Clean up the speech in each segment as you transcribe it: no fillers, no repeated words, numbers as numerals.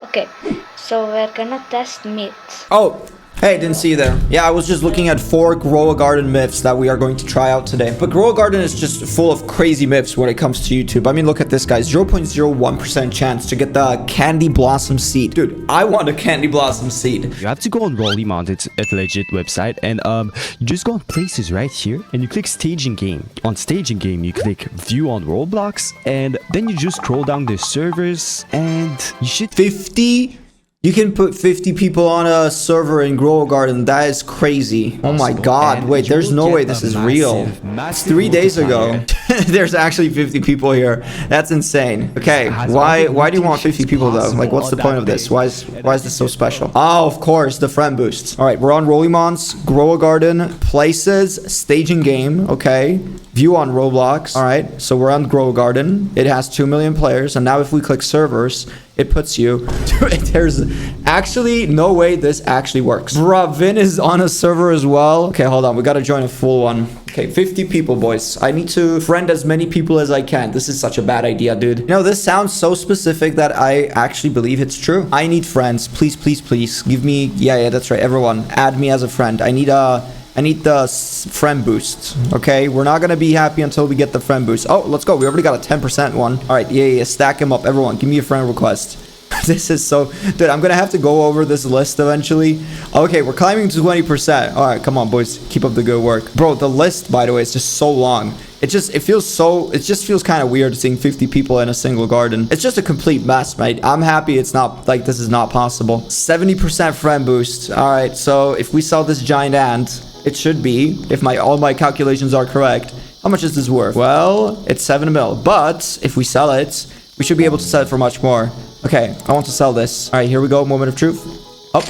Okay, so we're gonna test myths. Oh, hey, didn't see you there. Yeah, I was just looking at 4 Grow a Garden myths that we are going to try out today. But Grow a Garden is just full of crazy myths when it comes to YouTube. I mean, look at this, guys. 0.01% chance to get the Candy Blossom seed. Dude, I want a Candy Blossom seed. You have to go on Rollimount, it's a legit website, and you just go on places right here, and you click staging game. On staging game, you click view on Roblox, and then you just scroll down the servers, and you should 50? You can put 50 people on a server in Grow a Garden. That is crazy. Oh my god. Wait, there's no way this is real. It's 3 days ago. There's actually 50 people here. That's insane. Okay, why do you want 50 people though? Like, what's the point of this? Why is this so special? Oh, of course, the friend boosts. All right, we're on Rollimons, Grow a Garden, places, staging game. Okay, view on Roblox. All right, so we're on Grow a Garden. It has 2 million players, and now if we click servers, it puts you. There's actually no way this actually works. Bruh, Vin is on a server as well. Okay, hold on. We gotta join a full one. Okay, 50 people, boys. I need to friend as many people as I can. This is such a bad idea, dude. You know, this sounds so specific that I actually believe it's true. I need friends. Please, please, please. Give me... Yeah, that's right. Everyone, add me as a friend. I need the friend boost. Okay, we're not gonna be happy until we get the friend boost. Oh, let's go. We already got a 10% one. All right, yeah, stack him up. Everyone, give me a friend request. This is so... Dude, I'm gonna have to go over this list eventually. Okay, we're climbing to 20%. All right, come on, boys. Keep up the good work. Bro, the list, by the way, is just so long. It just feels kind of weird seeing 50 people in a single garden. It's just a complete mess, right? I'm happy it's not, like, this is not possible. 70% friend boost. All right, so if we sell this giant ant, it should be, if all my calculations are correct, how much is this worth? Well, it's 7 mil, but if we sell it, we should be able to sell it for much more. Okay, I want to sell this. All right, here we go. Moment of truth. Oh,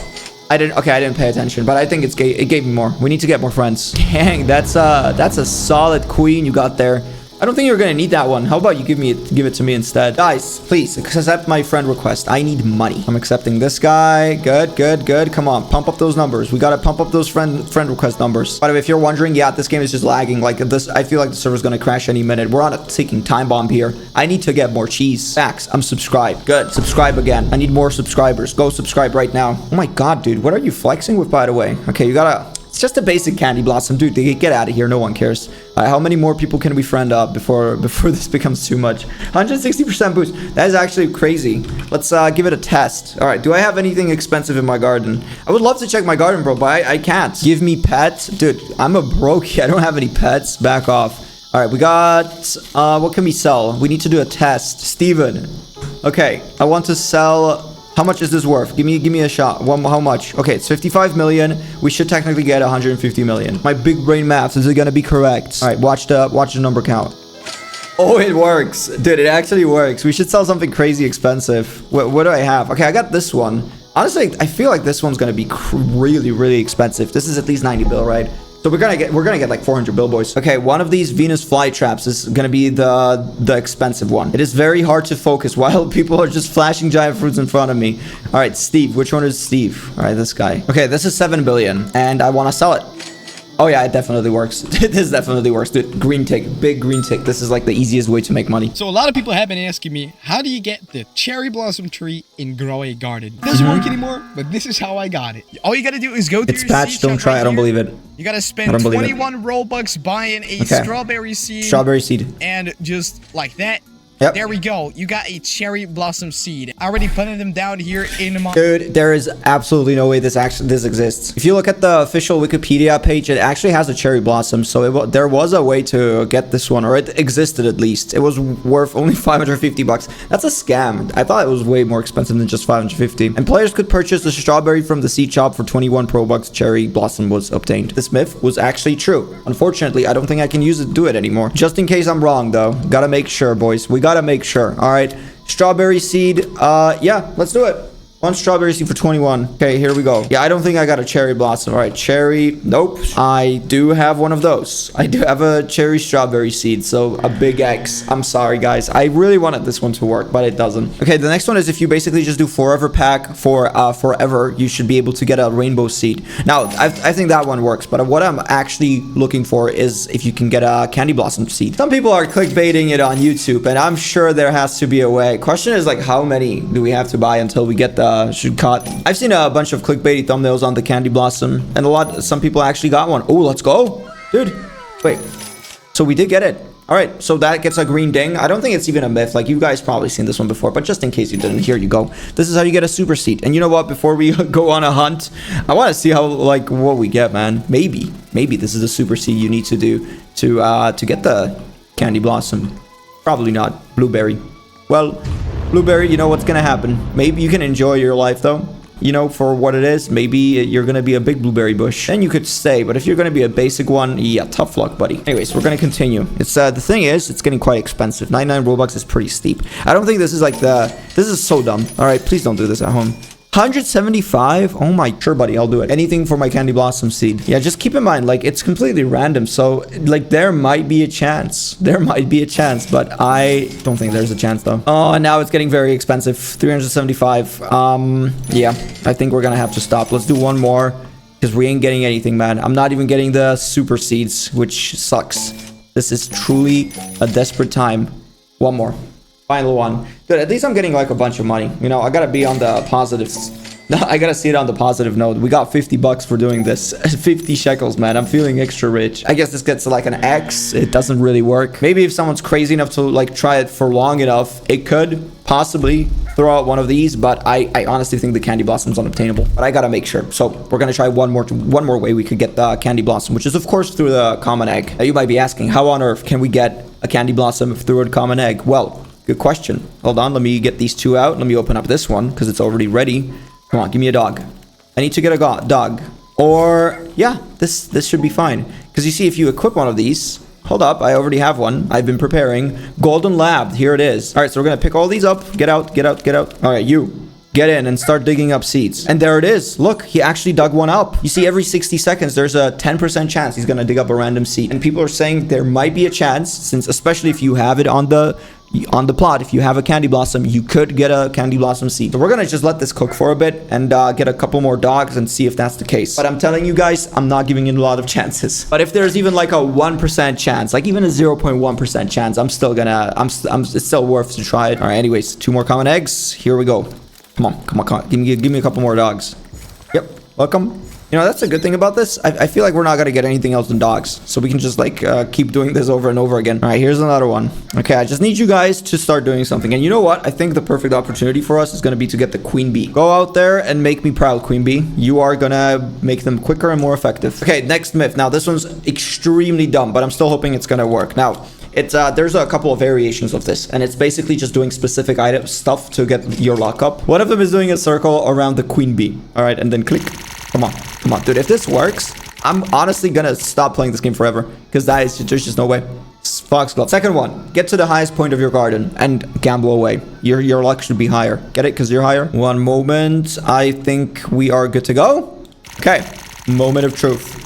I didn't pay attention, but I think it gave me more. We need to get more friends. Dang, that's a solid queen you got there. I don't think you're gonna need that one. How about you give it to me instead? Guys, please accept my friend request. I need money. I'm accepting this guy. Good. Come on, pump up those numbers. We gotta pump up those friend request numbers. By the way, if you're wondering, yeah, this game is just lagging. Like this, I feel like the server's gonna crash any minute. We're on a ticking time bomb here. I need to get more cheese. Max, I'm subscribed. Good. Subscribe again. I need more subscribers. Go subscribe right now. Oh my god, dude. What are you flexing with, by the way? Okay, you gotta... It's just a basic Candy Blossom. Dude, get out of here. No one cares. How many more people can we friend up before this becomes too much? 160% boost. That is actually crazy. Let's give it a test. All right. Do I have anything expensive in my garden? I would love to check my garden, bro, but I can't. Give me pets. Dude, I'm a brokey. I don't have any pets. Back off. All right. We got... what can we sell? We need to do a test. Steven. Okay. I want to sell... How much is this worth? Give me a shot. How much? Okay, it's 55 million. We should technically get 150 million. My big brain maths, is it gonna be correct? All right, watch the number count. Oh, it works. Dude, it actually works. We should sell something crazy expensive. What do I have? Okay, I got this one. Honestly, I feel like this one's gonna be really, really expensive. This is at least 90 bill, right? So we're gonna get like 400 bill, boys. Okay, one of these Venus flytraps is gonna be the expensive one. It is very hard to focus while people are just flashing giant fruits in front of me. All right, Steve. Which one is Steve? All right, this guy. Okay, this is 7 billion, and I want to sell it. Oh yeah, it definitely works. This definitely works. Dude, green tick, big green tick. This is like the easiest way to make money. So a lot of people have been asking me, how do you get the cherry blossom tree in Grow a Garden? It doesn't work anymore, but this is how I got it. All you gotta do is go to your patched. Don't try. I don't believe it. You gotta spend 21 Robux buying a strawberry seed. Strawberry seed. And just like that. Yep. There we go. You got a cherry blossom seed. I already put them down here in my... Dude, there is absolutely no way this exists. If you look at the official Wikipedia page, it actually has a cherry blossom. So there was a way to get this one, or it existed at least. It was worth only 550 bucks. That's a scam. I thought it was way more expensive than just 550. And players could purchase the strawberry from the seed shop for 21 Robux. Cherry blossom was obtained. This myth was actually true. Unfortunately, I don't think I can do it anymore. Just in case I'm wrong, though. Gotta make sure, boys. We gotta make sure. All right, strawberry seed. Yeah, let's do it. One strawberry seed for 21. Okay, here we go. Yeah, I don't think I got a cherry blossom. All right, cherry. Nope. I do have one of those. I do have a cherry strawberry seed. So a big X. I'm sorry, guys. I really wanted this one to work, but it doesn't. Okay, the next one is if you basically just do forever pack for forever, you should be able to get a rainbow seed. Now, I think that one works, but what I'm actually looking for is if you can get a candy blossom seed. Some people are clickbaiting it on YouTube, and I'm sure there has to be a way. Question is like, how many do we have to buy until we get the should cut. I've seen a bunch of clickbaity thumbnails on the candy blossom, and some people actually got one. Oh, let's go, dude. Wait, so we did get it. All right, so that gets a green ding. I don't think it's even a myth. Like, you guys probably seen this one before, but just in case you didn't, here you go. This is how you get a super seed. And you know what? Before we go on a hunt, I want to see how, like, what we get, man. Maybe this is a super seed you need to do to get the candy blossom. Probably not. Blueberry. Well, blueberry, you know what's gonna happen. Maybe you can enjoy your life, though. You know, for what it is. Maybe you're gonna be a big blueberry bush. Then you could stay, but if you're gonna be a basic one, yeah, tough luck, buddy. Anyways, we're gonna continue. It's the thing is, it's getting quite expensive. 99 Robux is pretty steep. I don't think this is like this is so dumb. All right, please don't do this at home. 175. Oh my, sure, buddy, I'll do it. Anything for my candy blossom seed. Yeah, just keep in mind, like, it's completely random, so like there might be a chance. But I don't think there's a chance, though. Oh, now it's getting very expensive. 375. Yeah, I think we're gonna have to stop. Let's do one more, because we ain't getting anything, man. I'm not even getting the super seeds, which sucks. This is truly a desperate time. One more. Final one. Dude, at least I'm getting like a bunch of money. You know, I gotta be on the positives. I gotta see it on the positive note. We got 50 bucks for doing this. 50 shekels, man. I'm feeling extra rich. I guess this gets like an X. It doesn't really work. Maybe if someone's crazy enough to like try it for long enough, it could possibly throw out one of these, but I honestly think the candy blossom's unobtainable. But I gotta make sure. So we're gonna try one more way we could get the candy blossom, which is of course through the common egg. Now you might be asking, how on earth can we get a candy blossom through a common egg? Well, good question. Hold on, let me get these two out. Let me open up this one because it's already ready. Come on, give me a dog. I need to get a dog. Or, yeah, this should be fine. Because you see, if you equip one of these... Hold up, I already have one. I've been preparing. Golden Lab, here it is. All right, so we're going to pick all these up. Get out. All right, you. Get in and start digging up seeds. And there it is. Look, he actually dug one up. You see, every 60 seconds, there's a 10% chance he's going to dig up a random seed. And people are saying there might be a chance, since especially if you have it on the plot, if you have a candy blossom, you could get a candy blossom seed. So we're gonna just let this cook for a bit and get a couple more dogs and see if that's the case. But I'm telling you guys, I'm not giving it a lot of chances. But if there's even like a 1% chance, like even a 0.1% chance, I'm still gonna, it's still worth to try it. All right, anyways, 2 more common eggs. Here we go. Come on. Give me a couple more dogs. Yep, welcome. You know, that's a good thing about this. I feel like we're not going to get anything else than dogs. So we can just, like, keep doing this over and over again. All right, here's another one. Okay, I just need you guys to start doing something. And you know what? I think the perfect opportunity for us is going to be to get the queen bee. Go out there and make me proud, queen bee. You are going to make them quicker and more effective. Okay, next myth. Now, this one's extremely dumb, but I'm still hoping it's going to work. Now, it's there's a couple of variations of this, and it's basically just doing specific item stuff to get your luck up. One of them is doing a circle around the queen bee. All right, and then click. Come on, dude. If this works, I'm honestly gonna stop playing this game forever, because there's just no way. Foxglove. Second one, get to the highest point of your garden and gamble away. Your luck should be higher. Get it? Because you're higher. One moment. I think we are good to go. Okay. Moment of truth.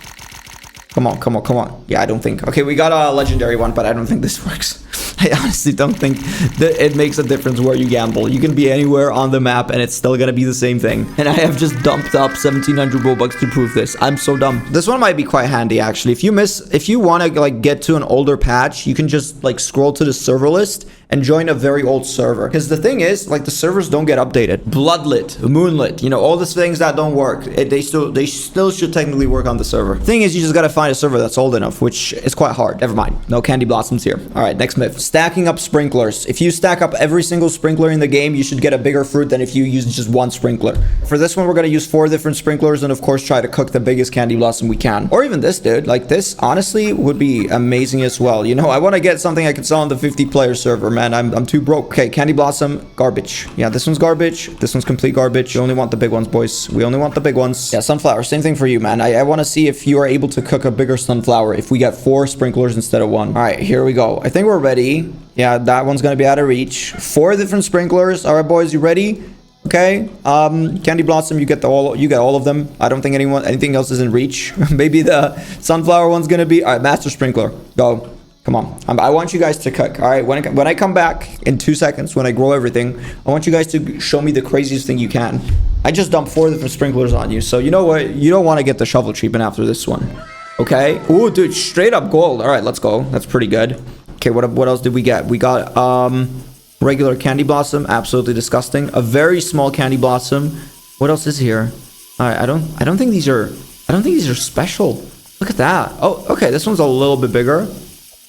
Come on. Yeah, I don't think. Okay, we got a legendary one, but I don't think this works. I honestly don't think that it makes a difference where you gamble. You can be anywhere on the map and it's still gonna be the same thing. And I have just dumped up 1700 Robux to prove this. I'm so dumb. This one might be quite handy, actually. If you want to like get to an older patch, you can just like scroll to the server list and join a very old server. Because the thing is, like, the servers don't get updated. Bloodlit, Moonlit, you know, all these things that don't work, they still should technically work on the server. Thing is, you just gotta find a server that's old enough, which is quite hard. Never mind. No candy blossoms here. All right, next myth. Stacking up sprinklers. If you stack up every single sprinkler in the game, you should get a bigger fruit than if you use just one sprinkler. For this one, we're gonna use 4 different sprinklers and, of course, try to cook the biggest candy blossom we can. Or even this, dude. Like, this, honestly, would be amazing as well. You know, I want to get something I can sell on the 50-player server, man. I'm too broke. Okay, candy blossom, garbage. Yeah, this one's garbage. This one's complete garbage. We only want the big ones, boys. We only want the big ones. Yeah, sunflower, same thing for you, man. I want to see if you are able to cook a bigger sunflower if we get 4 sprinklers instead of 1. All right, here we go. I think we're ready. Yeah, that one's gonna be out of reach. 4 different sprinklers. All right, boys, you ready? Okay. Candy blossom, you get all of them. I don't think anything else is in reach. Maybe the sunflower one's gonna be. All right, master sprinkler, go. Come on. I want you guys to cook. All right, when I come back in 2 seconds, when I grow everything, I want you guys to show me the craziest thing you can. I just dumped 4 different sprinklers on you, so you know what? You don't want to get the shovel treatment after this one. Okay. Ooh, dude, straight up gold. All right, let's go. That's pretty good. Okay, what else did we get? We got Regular candy blossom, absolutely disgusting. A very small candy blossom. What else is here? All right, I don't think these are special. Look at that. Oh, okay, this one's a little bit bigger.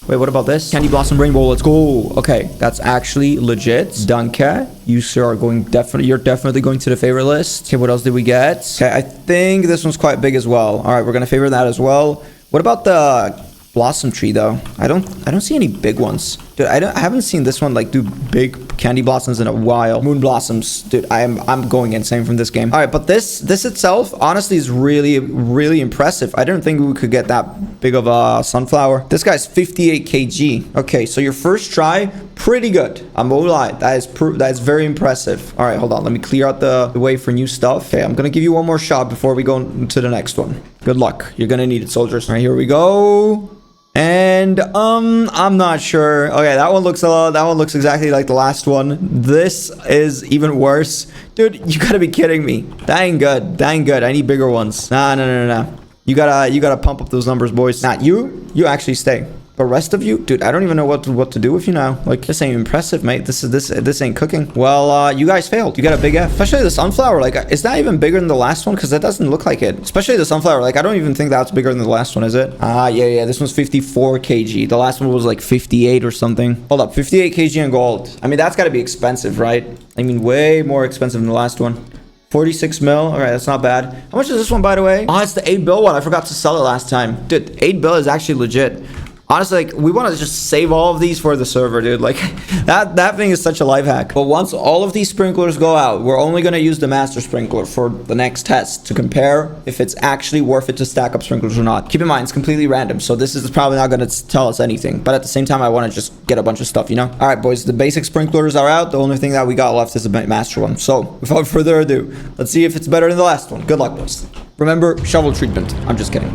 Wait, what about this? Candy blossom rainbow, let's go. Okay, that's actually legit. Danke. You sir are you're definitely going to the favorite list. Okay, what else did we get? Okay, I think this one's quite big as well. All right, we're gonna favor that as well. What about the blossom tree though? I don't see any big ones. Dude, I haven't seen this one like do big candy blossoms in a while. Moon blossoms, dude, I'm going insane from this game. All right, but this itself honestly is really impressive. I didn't think we could get that big of a sunflower. This guy's 58 kg. Okay, so your first try, pretty good. I'm gonna lie, that is very impressive. All right, hold on, let me clear out the way for new stuff. Okay, I'm gonna give you one more shot before we go to the next one. Good luck, you're gonna need it, soldiers. All right, here we go. And I'm not sure. Okay, that one looks exactly like the last one. This is even worse. Dude, you gotta be kidding me. That ain't good. I need bigger ones. Nah. You gotta pump up those numbers, boys. Nah, you actually stay. The rest of you, dude, I don't even know what to do with you now. Like, this ain't impressive, mate. This ain't cooking. Well, you guys failed. You got a big F. Especially the sunflower. Like, is that even bigger than the last one? Because that doesn't look like it. Especially the sunflower. Like, I don't even think that's bigger than the last one, is it? Yeah. This one's 54 kg. The last one was like 58 or something. Hold up, 58 kg in gold. I mean, that's got to be expensive, right? I mean, way more expensive than the last one. 46 mil. All right, that's not bad. How much is this one, by the way? Oh, it's the 8 bill one. I forgot to sell it last time. Dude, 8 bill is actually legit. Honestly, like, we want to just save all of these for the server, dude. Like, that thing is such a life hack. But once all of these sprinklers go out, we're only going to use the master sprinkler for the next test to compare if it's actually worth it to stack up sprinklers or not. Keep in mind, it's completely random, so this is probably not going to tell us anything. But at the same time, I want to just get a bunch of stuff, you know? All right, boys, the basic sprinklers are out. The only thing that we got left is the master one. So, without further ado, let's see if it's better than the last one. Good luck, boys. Remember, shovel treatment. I'm just kidding.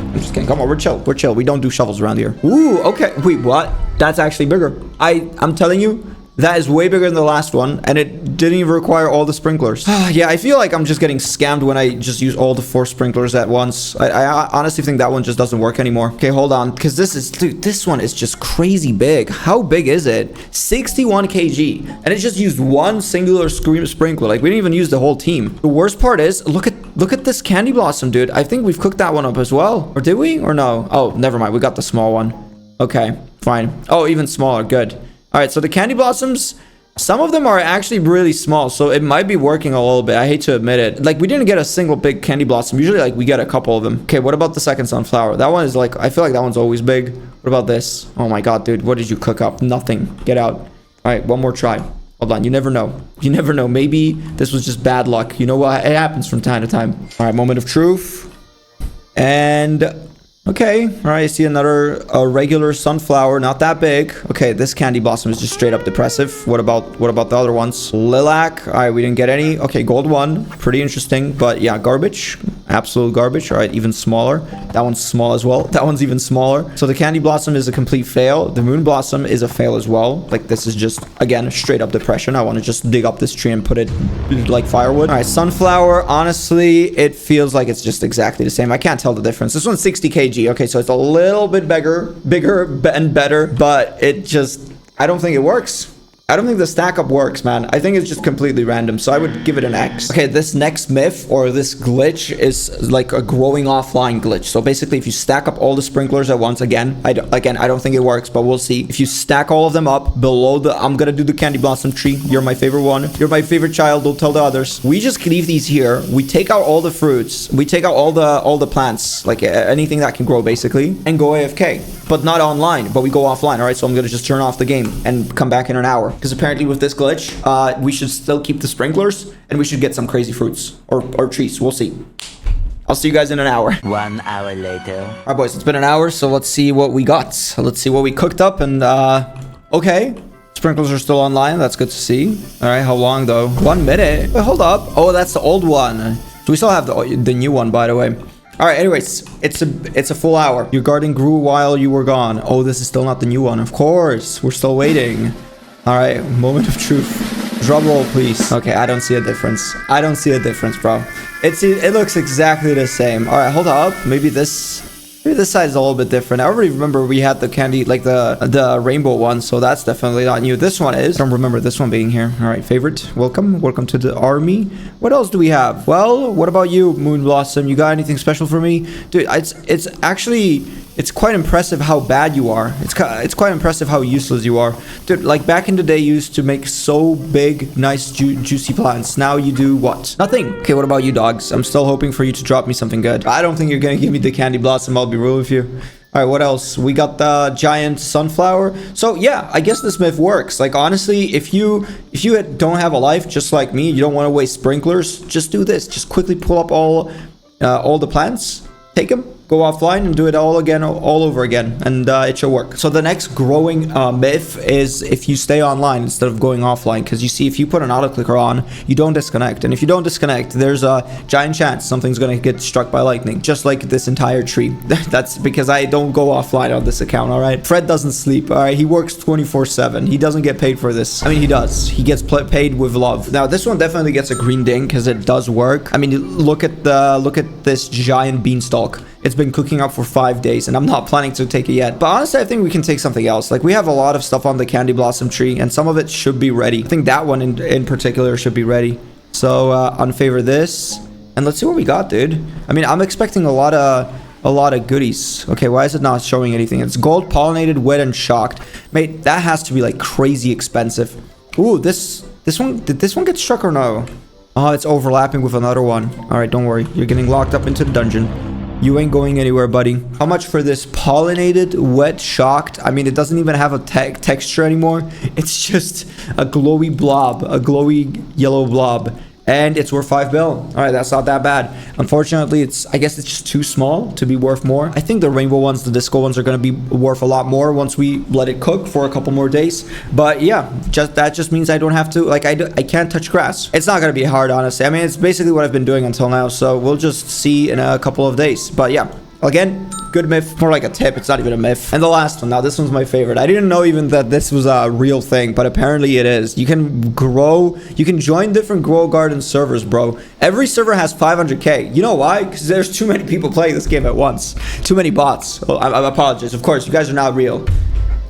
Come on, we're chill. We don't do shovels around here. Ooh, okay. Wait, what? That's actually bigger. I'm telling you, that is way bigger than the last one, and it didn't even require all the sprinklers. Yeah, I feel like I'm just getting scammed when I just use all the 4 sprinklers at once. I honestly think that one just doesn't work anymore. Okay, hold on, because this one is just crazy big. How big is it? 61 kg, and it just used one singular sprinkler. Like, we didn't even use the whole team. The worst part is, look at this candy blossom, dude. I think we've cooked that one up as well. Or did we? Or no? Oh, never mind. We got the small one. Okay, fine. Oh, even smaller. Good. All right, so the candy blossoms, some of them are actually really small, so it might be working a little bit. I hate to admit it. Like, we didn't get a single big candy blossom. Usually, like, we get a couple of them. Okay, what about the second sunflower? That one is like, I feel like that one's always big. What about this? Oh my god, dude, what did you cook up? Nothing. Get out. All right, one more try. Hold on, you never know. You never know. Maybe this was just bad luck. You know what? It happens from time to time. All right, moment of truth. And okay, all right, I see a regular sunflower, not that big. Okay, this candy blossom is just straight up depressive. What about the other ones? Lilac, all right, we didn't get any. Okay, gold one, pretty interesting, but yeah, garbage, absolute garbage. All right, even smaller. That one's small as well. That one's even smaller. So the candy blossom is a complete fail. The moon blossom is a fail as well. Like, this is just, again, straight up depression. I want to just dig up this tree and put it like firewood. All right, sunflower, honestly, it feels like it's just exactly the same. I can't tell the difference. This one's 60 kg. Okay, so it's a little bit bigger and better, but it just, I don't think it works. I don't think the stack up works, man. I think it's just completely random, so I would give it an X. Okay, this next myth or this glitch is like a growing offline glitch. So basically, if you stack up all the sprinklers at once, again, I don't think it works, but we'll see. If you stack all of them up below I'm gonna do the candy blossom tree. You're my favorite one. You're my favorite child. Don't tell the others. We just leave these here. We take out all the fruits. We take out all the plants, like anything that can grow, basically, and go AFK. But not online, but we go offline. All right, so I'm gonna just turn off the game and come back in an hour. Because apparently with this glitch, we should still keep the sprinklers and we should get some crazy fruits or trees. We'll see. I'll see you guys in an hour. 1 hour later. All right, boys, it's been an hour, so let's see what we got. Let's see what we cooked up and, okay. Sprinklers are still online. That's good to see. All right, how long though? 1 minute. Wait, hold up. Oh, that's the old one. So we still have the new one, by the way. All right, anyways, it's a full hour. Your garden grew while you were gone. Oh, this is still not the new one. Of course, we're still waiting. All right, moment of truth. Drum roll, please. Okay, I don't see a difference. I don't see a difference, bro. It looks exactly the same. All right, hold up. Maybe this Maybe this side is a little bit different. I already remember we had the candy, like the rainbow one, so that's definitely not new. This one is. I don't remember this one being here. All right, favorite. Welcome to the army. What else do we have? Well, what about you, Moon Blossom? You got anything special for me? Dude, it's actually... It's quite impressive how bad you are. It's quite impressive how useless you are. Dude, like back in the day, you used to make so big, nice, juicy plants. Now you do what? Nothing. Okay, what about you, dogs? I'm still hoping for you to drop me something good. I don't think you're gonna give me the candy blossom. I'll be real with you. All right, what else? We got the giant sunflower. So yeah, I guess this myth works. Like honestly, if you don't have a life just like me, you don't want to waste sprinklers, just do this. Just quickly pull up all the plants, take them, go offline and do it all over again, and it should work. So the next growing myth is if you stay online instead of going offline, because you see, if you put an auto clicker on, you don't disconnect, and if you don't disconnect, there's a giant chance something's gonna get struck by lightning, just like this entire tree. That's because I don't go offline on this account. All right, Fred doesn't sleep. All right, he works 24/7. He doesn't get paid for this. I mean, he does. He gets paid with love. Now this one definitely gets a green ding because it does work. I mean, look at this giant beanstalk. It's been cooking up for 5 days, and I'm not planning to take it yet. But honestly, I think we can take something else. Like, we have a lot of stuff on the candy blossom tree, and some of it should be ready. I think that one in particular should be ready. So, unfavor this. And let's see what we got, dude. I mean, I'm expecting a lot of goodies. Okay, why is it not showing anything? It's gold, pollinated, wet, and shocked. Mate, that has to be, like, crazy expensive. Ooh, this one... Did this one get struck or no? Oh, it's overlapping with another one. All right, don't worry. You're getting locked up into the dungeon. You ain't going anywhere, buddy. How much for this pollinated, wet, shocked? I mean, it doesn't even have a texture anymore. It's just a glowy blob, a glowy yellow blob. And it's worth 5 bill. All right, that's not that bad. Unfortunately, I guess it's just too small to be worth more. I think the rainbow ones, the disco ones are going to be worth a lot more once we let it cook for a couple more days. But yeah, that just means I don't have to, like, I can't touch grass. It's not going to be hard, honestly. I mean, it's basically what I've been doing until now. So we'll just see in a couple of days. But yeah, again, good myth, more like a tip. It's not even a myth. And the last one, now this one's my favorite. I didn't know even that this was a real thing, but apparently it is. You can join different grow garden servers, bro. Every server has 500k. You know why? Because there's too many people playing this game at once. Too many bots. Oh, I apologize. Of course, you guys are not real.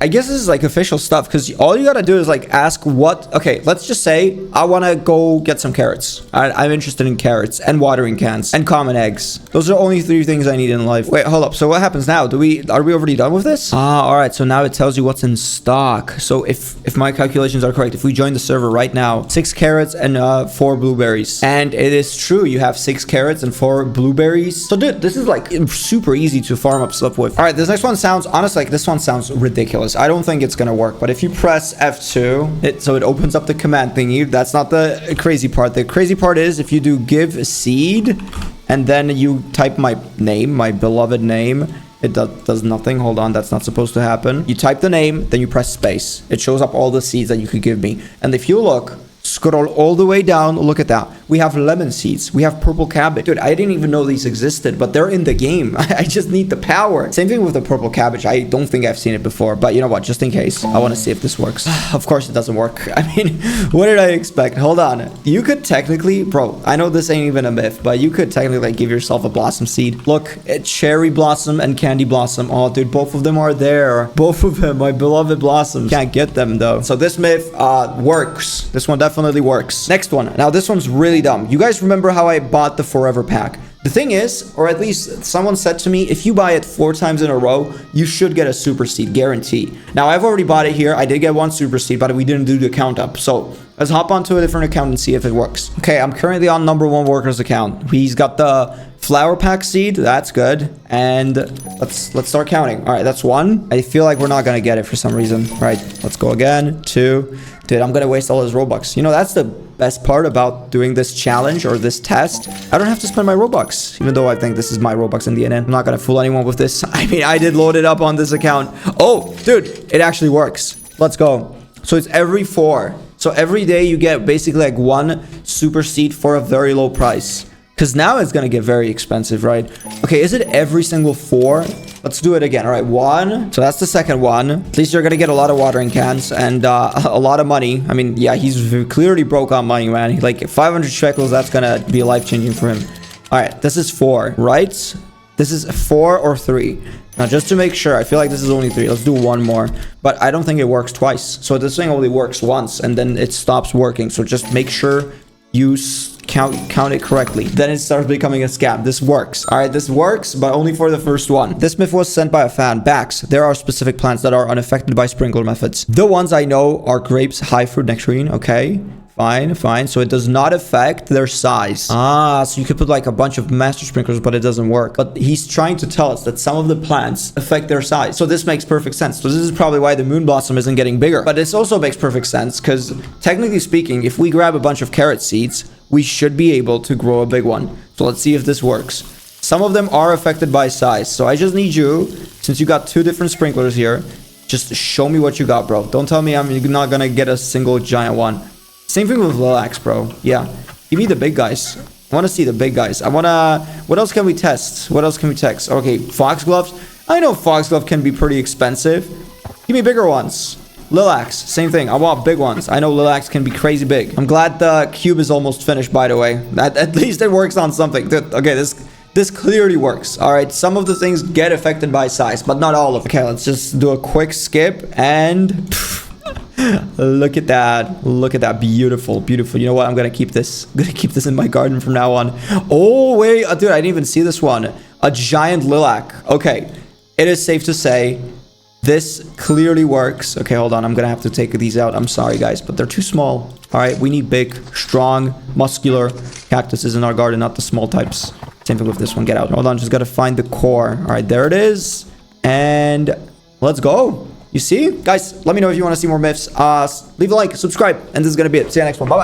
I guess this is like official stuff, because all you gotta do is like ask what... Okay, let's just say I want to go get some carrots. I'm interested in carrots and watering cans and common eggs. Those are only 3 things I need in life. Wait, hold up. So what happens now? Are we already done with this? Ah, all right. So now it tells you what's in stock. So if my calculations are correct, if we join the server right now, 6 carrots and 4 blueberries. And it is true. You have 6 carrots and 4 blueberries. So dude, this is like super easy to farm up stuff with. All right, this next one sounds... Honestly, like this one sounds ridiculous. I don't think it's gonna work, but if you press F2, so it opens up the command thingy. That's not the crazy part. The crazy part is if you do give seed and then you type my name, my beloved name, it does nothing. Hold on, that's not supposed to happen. You type the name, then you press space. It shows up all the seeds that you could give me. And if you look, scroll all the way down, look at that. We have lemon seeds. We have purple cabbage. Dude, I didn't even know these existed, but they're in the game. I just need the power. Same thing with the purple cabbage. I don't think I've seen it before, but you know what? Just in case, I want to see if this works. Of course it doesn't work. I mean, what did I expect? Hold on. You could technically, bro, I know this ain't even a myth, but you could technically like give yourself a blossom seed. Look, cherry blossom and candy blossom. Oh, dude, both of them are there. Both of them, my beloved blossoms. Can't get them though. So this myth works. This one definitely works. Next one. Now this one's really dumb. You guys remember how I bought the forever pack? The thing is, or at least someone said to me, if you buy it 4 times in a row, you should get a super seed, guarantee. Now I've already bought it here. I did get 1 super seed, but we didn't do the count up. So let's hop onto a different account and see if it works. Okay, I'm currently on #1 worker's account. He's got the flower pack seed. That's good. And let's start counting. All right, that's 1. I feel like we're not gonna get it for some reason. All right, let's go again. 2. Dude, I'm gonna waste all his Robux. You know, that's the best part about doing this challenge or this test. I don't have to spend my Robux, even though I think this is my Robux in the end. I'm not gonna fool anyone with this. I mean, I did load it up on this account. Oh, dude, it actually works. Let's go. So it's every 4. So every day you get basically like 1 super seed for a very low price. Because now it's going to get very expensive, right? Okay, is it every single 4? Let's do it again. All right, 1. So that's the second one. At least you're going to get a lot of watering cans and a lot of money. I mean, yeah, he's clearly broke on money, man. Like 500 shekels, that's going to be life-changing for him. All right, this is 4, right? This is 4 or 3. Now, just to make sure, I feel like this is only 3. Let's do one more. But I don't think it works twice. So this thing only works once, and then it stops working. So just make sure you count it correctly. Then it starts becoming a scam. This works. All right, this works, but only for the first one. This myth was sent by a fan. Bax, there are specific plants that are unaffected by sprinkler methods. The ones I know are grapes, high fruit, nectarine. Okay. Fine. So it does not affect their size. Ah, so you could put like a bunch of master sprinklers, but it doesn't work. But he's trying to tell us that some of the plants affect their size. So this makes perfect sense. So this is probably why the moon blossom isn't getting bigger. But this also makes perfect sense because technically speaking, if we grab a bunch of carrot seeds, we should be able to grow a big one. So let's see if this works. Some of them are affected by size. So I just need you, since you got 2 different sprinklers here, just show me what you got, bro. Don't tell me I'm not gonna get a single giant one. Same thing with Lilacs, bro. Yeah. Give me the big guys. I want to see the big guys. I want to... What else can we test? What else can we test? Okay, foxgloves. I know foxglove can be pretty expensive. Give me bigger ones. Lilacs. Same thing. I want big ones. I know lilacs can be crazy big. I'm glad the cube is almost finished, by the way. At least it works on something. Okay, this clearly works. All right, some of the things get affected by size, but not all of them. Okay, let's just do a quick skip and... Look at that. Beautiful. You know what? I'm gonna keep this in my garden from now on. Oh wait, dude, I didn't even see this one. A giant lilac. Okay, it is safe to say this clearly works. Okay, hold on, I'm gonna have to take these out. I'm sorry guys, but they're too small. All right, we need big, strong, muscular cactuses in our garden, not the small types. Same thing with this one. Get out. Hold on, just gotta find the core. All right, there it is, and let's go. You see? Guys, let me know if you want to see more myths. Leave a like, subscribe, and this is going to be it. See you next one. Bye-bye.